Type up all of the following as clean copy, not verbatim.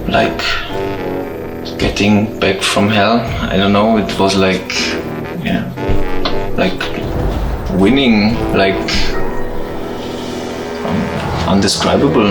Like getting back from hell, I don't know, it was like, yeah, like winning, like undescribable.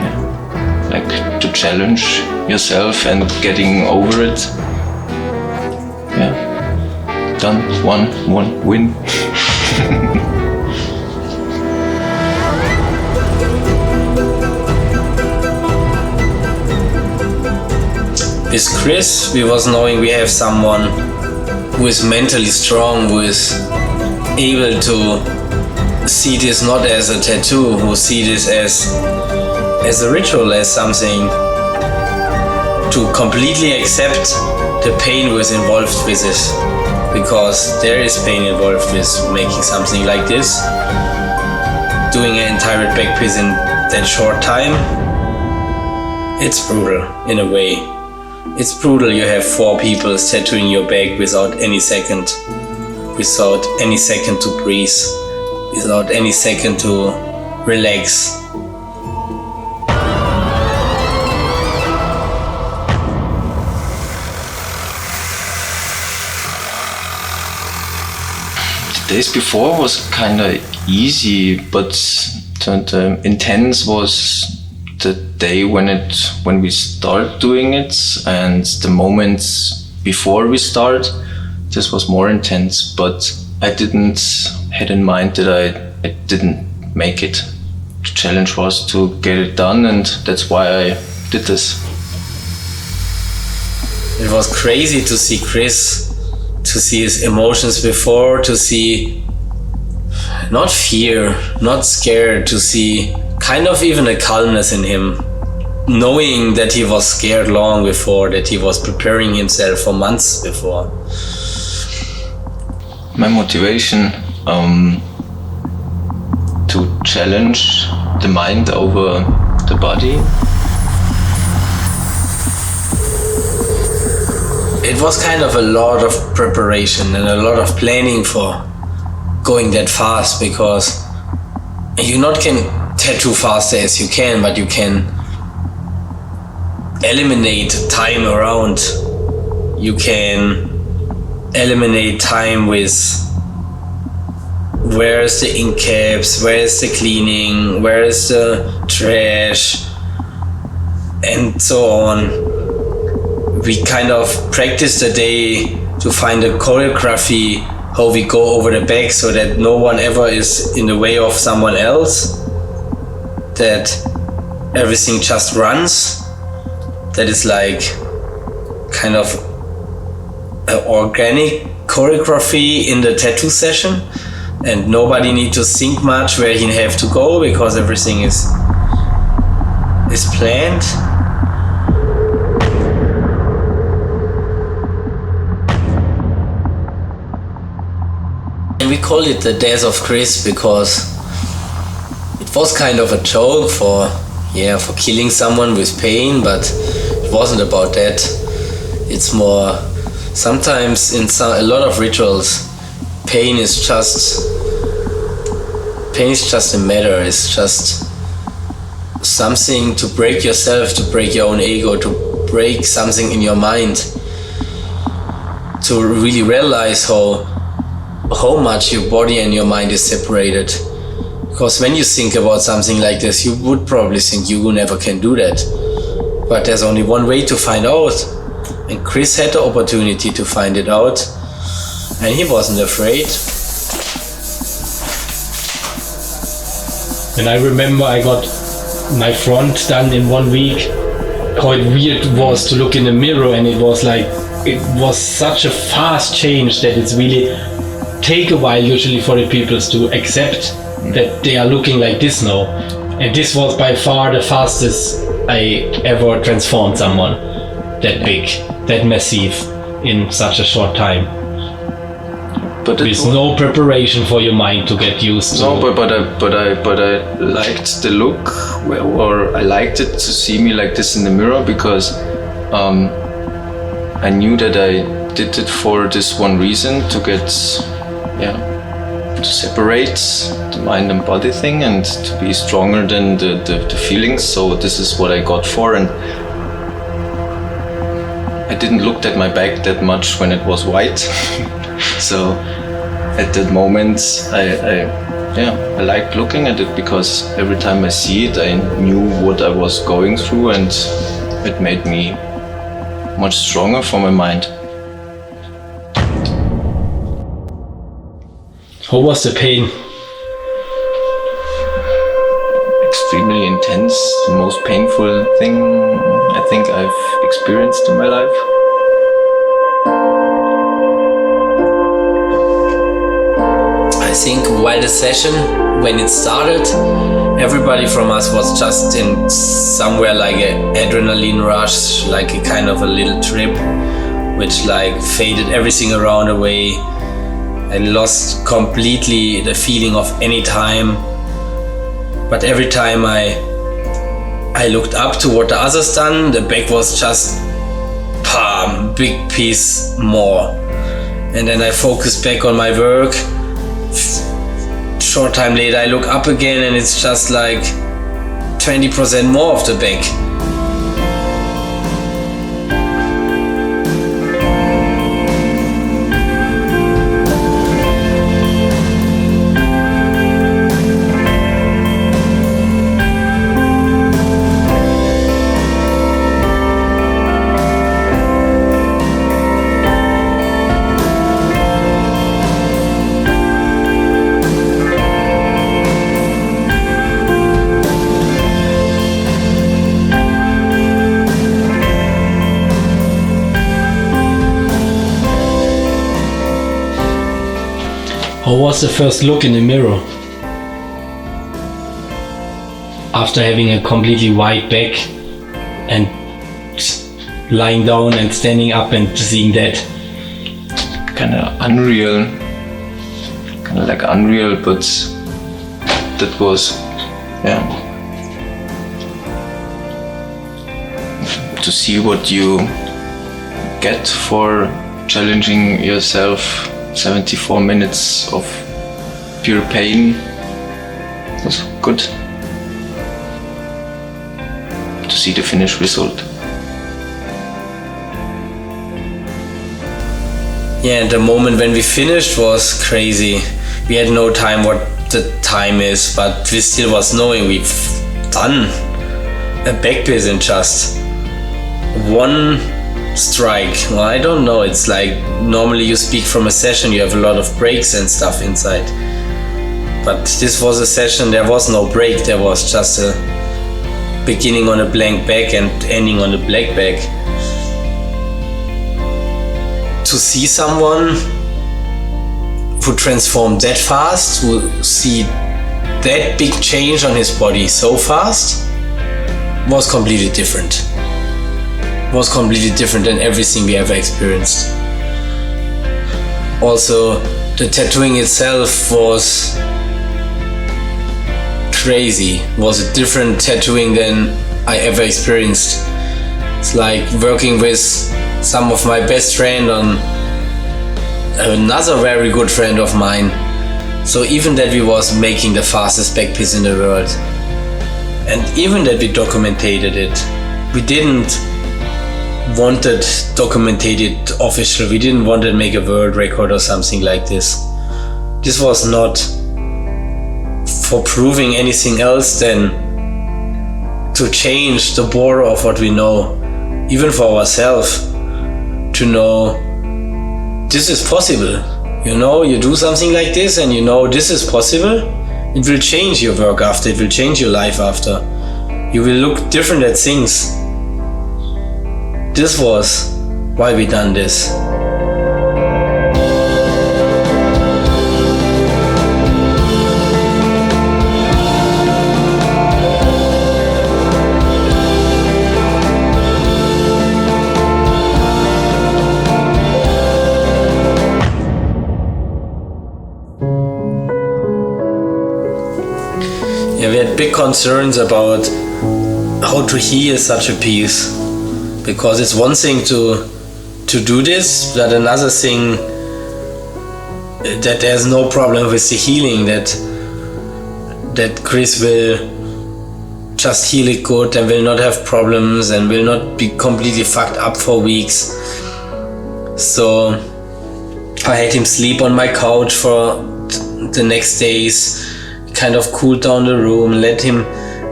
Yeah. Like to challenge yourself and getting over it. Yeah, done, one win. With Chris, we was knowing we have someone who is mentally strong, who is able to see this not as a tattoo, who see this as a ritual, as something to completely accept the pain who is involved with this. Because there is pain involved with making something like this. Doing an entire back piece in that short time, it's brutal in a way. It's brutal. You have 4 people tattooing your back without any second to breathe, without any second to relax. The days before was kinda easy, but the intense was the day when we start doing it, and the moments before we start, this was more intense, but I didn't had in mind that I didn't make it. The challenge was to get it done, and that's why I did this. It was crazy to see Chris, to see his emotions before, to see not fear, not scared, to see kind of even a calmness in him, knowing that he was scared long before, that he was preparing himself for months before. My motivation to challenge the mind over the body. It was kind of a lot of preparation and a lot of planning for going that fast, because you not can tattoo faster as you can, but you can eliminate time around. You can eliminate time with where is the ink caps, where is the cleaning, where is the trash, and so on. We kind of practiced a day to find a choreography, how we go over the back so that no one ever is in the way of someone else, that everything just runs, that is like kind of an organic choreography in the tattoo session, and nobody need to think much where he have to go, because everything is planned. And we call it the Death of Chris because it was kind of a joke for killing someone with pain, but it wasn't about that. It's more, sometimes in a lot of rituals, pain is just a matter. It's just something to break yourself, to break your own ego, to break something in your mind, to really realize how much your body and your mind is separated. Because when you think about something like this, you would probably think you never can do that. But there's only one way to find out. And Chris had the opportunity to find it out, and he wasn't afraid. And I remember I got my front done in 1 week. How weird it was to look in the mirror, and it was such a fast change that it's really take a while usually for the people to accept that they are looking like this now. And this was by far the fastest I ever transformed someone that big, that massive in such a short time. But with no preparation for your mind to get used to. No, but I liked the look, or I liked it to see me like this in the mirror, because I knew that did it for this one reason, to get, to separate the mind and body thing and to be stronger than the feelings. So this is what I got for, and I didn't look at my back that much when it was white. So at that moment I liked looking at it, because every time I see it I knew what I was going through, and it made me much stronger for my mind. How was the pain? Extremely intense, the most painful thing I think I've experienced in my life. I think while the session, when it started, everybody from us was just in somewhere like an adrenaline rush, like a kind of a little trip, which like faded everything around away. I lost completely the feeling of any time. But every time I looked up to what the others done, the back was just big piece more. And then I focused back on my work. Short time later I look up again and it's just like 20% more of the back. How was the first look in the mirror? After having a completely white back and lying down and standing up and seeing that. Kind of unreal, but that was, to see what you get for challenging yourself. 74 minutes of pure pain was good. To see the finished result. Yeah, the moment when we finished was crazy. We had no time what the time is, but we still was knowing we've done a backpiece in just one strike. Well, I don't know, it's like normally you speak from a session, you have a lot of breaks and stuff inside. But this was a session, there was no break, there was just a beginning on a blank back and ending on a black back. To see someone who transformed that fast, who see that big change on his body so fast, was completely different. Was completely different than everything we ever experienced. Also, the tattooing itself was crazy. Was a different tattooing than I ever experienced. It's like working with some of my best friend on another very good friend of mine. So even that we was making the fastest backpiece in the world, and even that we documented it, we didn't wanted documented official. We didn't want to make a world record or something like this. This was not for proving anything else than to change the border of what we know, even for ourselves, to know this is possible. You know, you do something like this and you know this is possible. It will change your work after, it will change your life after. You will look different at things. This was why we done this. Yeah, we had big concerns about how to heal such a piece. Because it's one thing to to do this. But another thing, that there's no problem with the healing, that Chris will just heal it good and will not have problems and will not be completely fucked up for weeks. So I had him sleep on my couch for the next days, kind of cool down the room, let him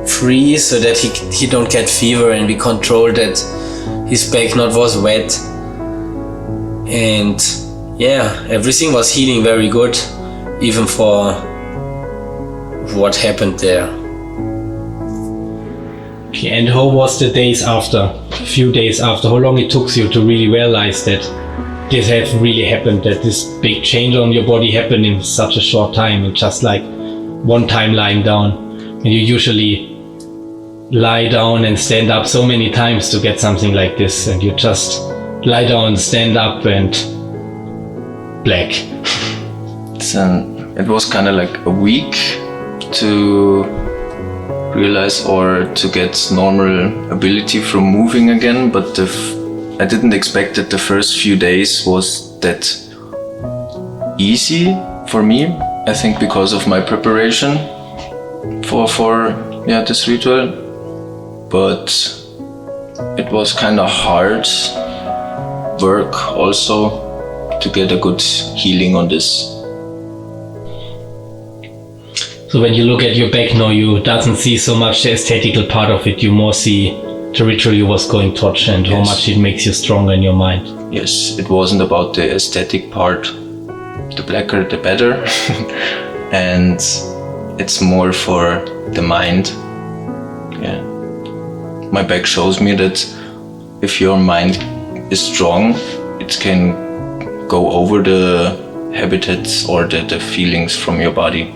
freeze so that he don't get fever, and we controlled that his back not was wet. And yeah, everything was healing very good, even for what happened there. Okay, and how was the days after, a few days after, how long it took you to really realize that this had really happened, that this big change on your body happened in such a short time, and just like one time lying down? And you usually lie down and stand up so many times to get something like this, and you just lie down, stand up, and black. It was kind of like a week to realize or to get normal ability from moving again, but I didn't expect that the first few days was that easy for me. I think because of my preparation for this ritual, but it was kind of hard work also to get a good healing on this. So when you look at your back now, you doesn't see so much the aesthetical part of it, you more see the ritual you was going touch and how much it makes you stronger in your mind. Yes, it wasn't about the aesthetic part, the blacker the better, and it's more for the mind. Yeah, my back shows me that if your mind is strong, it can go over the habitats or the feelings from your body.